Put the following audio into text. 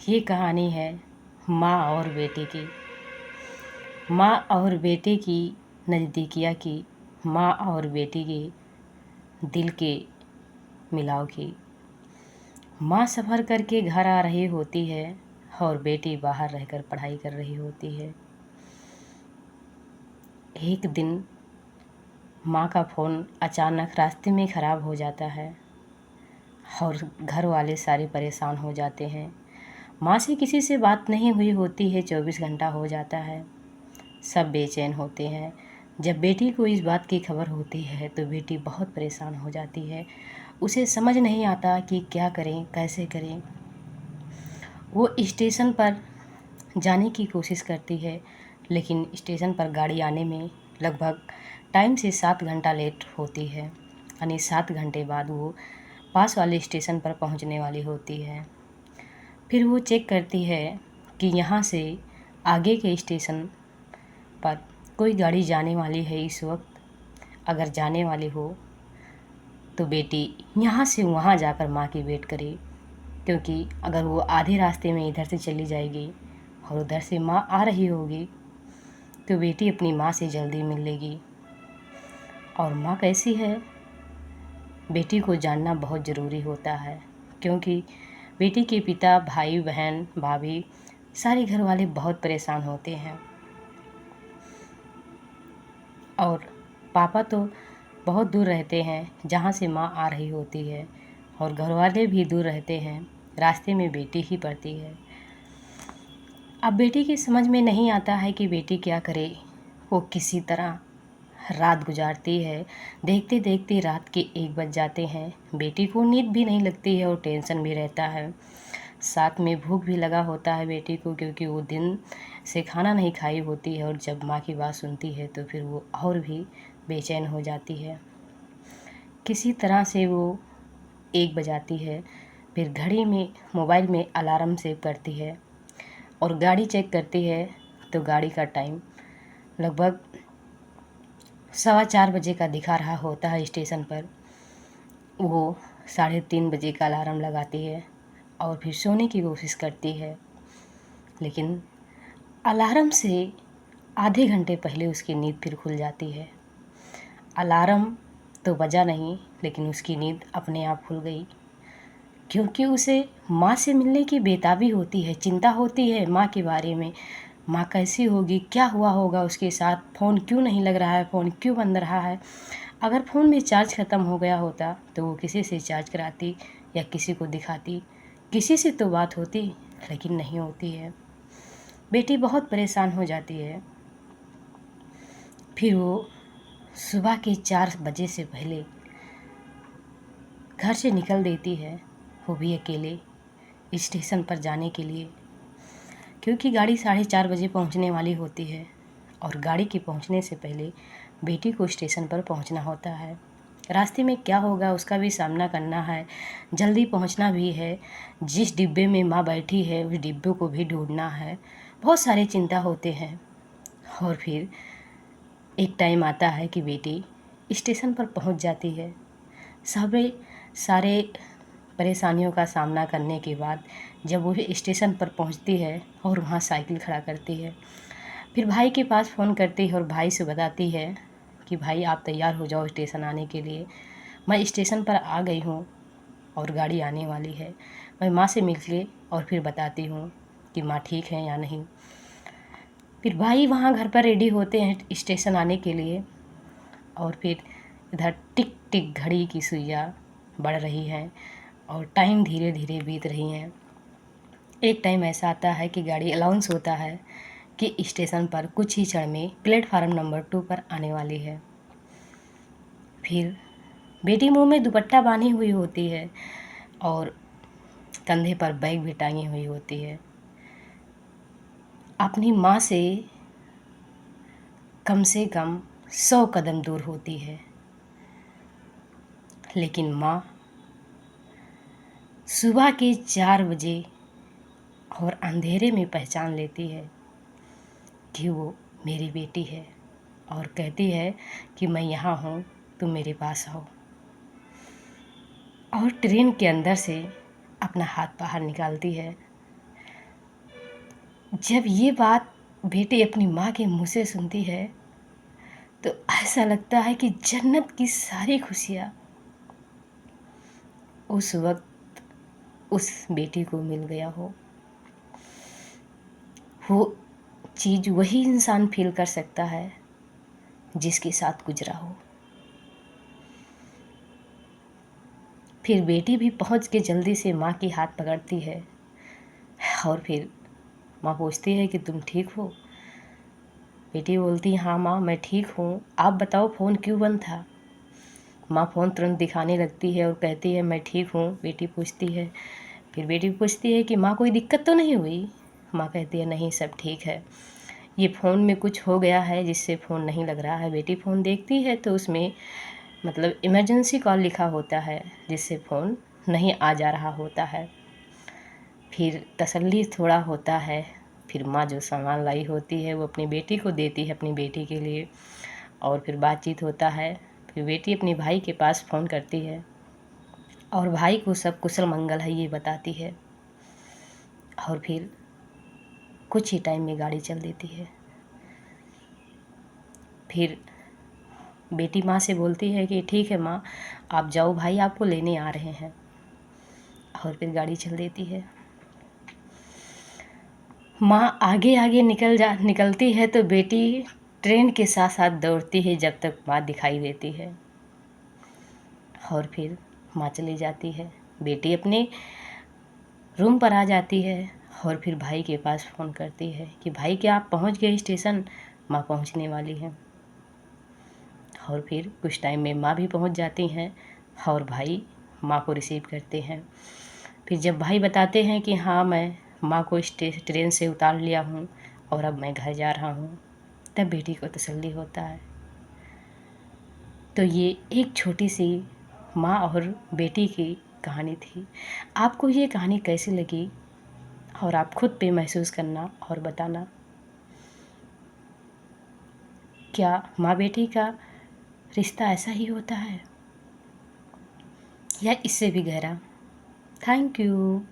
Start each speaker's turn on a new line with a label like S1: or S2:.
S1: ये कहानी है माँ और बेटे की। माँ और बेटे की नज़दीकियाँ की, माँ और बेटी के दिल के मिलाव की। माँ सफ़र करके घर आ रही होती है और बेटी बाहर रहकर पढ़ाई कर रही होती है। एक दिन माँ का फ़ोन अचानक रास्ते में ख़राब हो जाता है और घर वाले सारे परेशान हो जाते हैं। माँ से किसी से बात नहीं हुई होती है, 24 घंटा हो जाता है। सब बेचैन होते हैं। जब बेटी को इस बात की खबर होती है तो बेटी बहुत परेशान हो जाती है। उसे समझ नहीं आता कि क्या करें, कैसे करें। वो स्टेशन पर जाने की कोशिश करती है, लेकिन स्टेशन पर गाड़ी आने में लगभग टाइम से 7 घंटा लेट होती है। यानी 7 घंटे बाद वो पास वाले स्टेशन पर पहुंचने वाली होती है। फिर वो चेक करती है कि यहाँ से आगे के स्टेशन पर कोई गाड़ी जाने वाली है इस वक्त। अगर जाने वाली हो तो बेटी यहाँ से वहाँ जाकर माँ की वेट करे, क्योंकि अगर वो आधे रास्ते में इधर से चली जाएगी और उधर से माँ आ रही होगी तो बेटी अपनी माँ से जल्दी मिल लेगी। और माँ कैसी है, बेटी को जानना बहुत ज़रूरी होता है, क्योंकि बेटी के पिता, भाई बहन, भाभी, सारे घर वाले बहुत परेशान होते हैं। और पापा तो बहुत दूर रहते हैं जहाँ से माँ आ रही होती है, और घर वाले भी दूर रहते हैं। रास्ते में बेटी ही पड़ती है। अब बेटी की समझ में नहीं आता है कि बेटी क्या करे। वो किसी तरह रात गुजारती है। देखते देखते रात के 1 बज जाते हैं। बेटी को नींद भी नहीं लगती है और टेंशन भी रहता है। साथ में भूख भी लगा होता है बेटी को, क्योंकि वो दिन से खाना नहीं खाई होती है। और जब माँ की बात सुनती है तो फिर वो और भी बेचैन हो जाती है। किसी तरह से वो 1 बजाती है। फिर घड़ी में, मोबाइल में अलार्म सेव करती है और गाड़ी चेक करती है तो गाड़ी का टाइम लगभग 4:15 बजे का दिखा रहा होता है स्टेशन पर। वो 3:30 बजे का अलार्म लगाती है और फिर सोने की कोशिश करती है, लेकिन अलार्म से आधे घंटे पहले उसकी नींद फिर खुल जाती है। अलार्म तो बजा नहीं, लेकिन उसकी नींद अपने आप खुल गई, क्योंकि उसे माँ से मिलने की बेताबी होती है, चिंता होती है माँ के बारे में। माँ कैसी होगी, क्या हुआ होगा उसके साथ, फ़ोन क्यों नहीं लग रहा है, फ़ोन क्यों बंद रहा है। अगर फ़ोन में चार्ज ख़त्म हो गया होता तो वो किसी से चार्ज कराती या किसी को दिखाती, किसी से तो बात होती, लेकिन नहीं होती है। बेटी बहुत परेशान हो जाती है। फिर वो सुबह के 4 बजे से पहले घर से निकल देती है, वो भी अकेले स्टेशन पर जाने के लिए, क्योंकि गाड़ी 4:30 बजे पहुंचने वाली होती है। और गाड़ी के पहुंचने से पहले बेटी को स्टेशन पर पहुंचना होता है। रास्ते में क्या होगा उसका भी सामना करना है, जल्दी पहुंचना भी है। जिस डिब्बे में माँ बैठी है उस डिब्बे को भी ढूंढना है। बहुत सारे चिंता होते हैं। और फिर एक टाइम आता है कि बेटी स्टेशन पर पहुंच जाती है। सारे परेशानियों का सामना करने के बाद जब वो स्टेशन पर पहुंचती है और वहाँ साइकिल खड़ा करती है, फिर भाई के पास फ़ोन करती है और भाई से बताती है कि भाई आप तैयार हो जाओ स्टेशन आने के लिए, मैं स्टेशन पर आ गई हूँ और गाड़ी आने वाली है। मैं माँ से मिल के और फिर बताती हूँ कि माँ ठीक है या नहीं। फिर भाई वहाँ घर पर रेडी होते हैं स्टेशन आने के लिए। और फिर इधर टिक टिक घड़ी की सुइयाँ बढ़ रही हैं और टाइम धीरे धीरे बीत रही हैं। एक टाइम ऐसा आता है कि गाड़ी अनाउंस होता है कि स्टेशन पर कुछ ही क्षण में प्लेटफार्म नंबर 2 पर आने वाली है। फिर बेटी मुंह में दुपट्टा बांधी हुई होती है और कंधे पर बैग भी टांगी हुई होती है। अपनी माँ से कम 100 कदम दूर होती है, लेकिन माँ सुबह के 4 बजे और अंधेरे में पहचान लेती है कि वो मेरी बेटी है और कहती है कि मैं यहाँ हूँ, तुम मेरे पास आओ। और ट्रेन के अंदर से अपना हाथ बाहर निकालती है जब ये बात बेटी अपनी माँ के मुँह से सुनती है तो ऐसा लगता है कि जन्नत की सारी खुशियाँ उस वक्त उस बेटी को मिल गया हो। वो चीज़ वही इंसान फील कर सकता है जिसके साथ गुजरा हो। फिर बेटी भी पहुंच के जल्दी से माँ की हाथ पकड़ती है और फिर माँ पूछती है कि तुम ठीक हो। बेटी बोलती है हाँ माँ मैं ठीक हूँ, आप बताओ फ़ोन क्यों बंद था। माँ फ़ोन तुरंत दिखाने लगती है और कहती है मैं ठीक हूँ। बेटी पूछती है, फिर बेटी पूछती है कि माँ कोई दिक्कत तो नहीं हुई। माँ कहती है नहीं सब ठीक है, ये फ़ोन में कुछ हो गया है जिससे फ़ोन नहीं लग रहा है। बेटी फ़ोन देखती है तो उसमें मतलब इमरजेंसी कॉल लिखा होता है जिससे फ़ोन नहीं आ जा रहा होता है। फिर तसल्ली थोड़ा होता है। फिर माँ जो सामान लाई होती है वो अपनी बेटी को देती है अपनी बेटी के लिए, और फिर बातचीत होता है। फिर बेटी अपने भाई के पास फ़ोन करती है और भाई को सब कुशल मंगल है ये बताती है, और फिर कुछ ही टाइम में गाड़ी चल देती है। फिर बेटी माँ से बोलती है कि ठीक है माँ आप जाओ, भाई आपको लेने आ रहे हैं, और फिर गाड़ी चल देती है। माँ आगे आगे निकलती है तो बेटी ट्रेन के साथ साथ दौड़ती है जब तक माँ दिखाई देती है, और फिर माँ चली जाती है। बेटी अपने रूम पर आ जाती है और फिर भाई के पास फ़ोन करती है कि भाई क्या आप पहुँच गए स्टेशन, माँ पहुँचने वाली हैं। और फिर कुछ टाइम में माँ भी पहुँच जाती हैं और भाई माँ को रिसीव करते हैं। फिर जब भाई बताते हैं कि हाँ मैं माँ को ट्रेन से उतार लिया हूँ और अब मैं घर जा रहा हूँ, तब बेटी को तसल्ली होता है। तो ये एक छोटी सी माँ और बेटी की कहानी थी। आपको ये कहानी कैसी लगी और आप खुद पे महसूस करना और बताना, क्या माँ बेटी का रिश्ता ऐसा ही होता है या इससे भी गहरा। Thank you.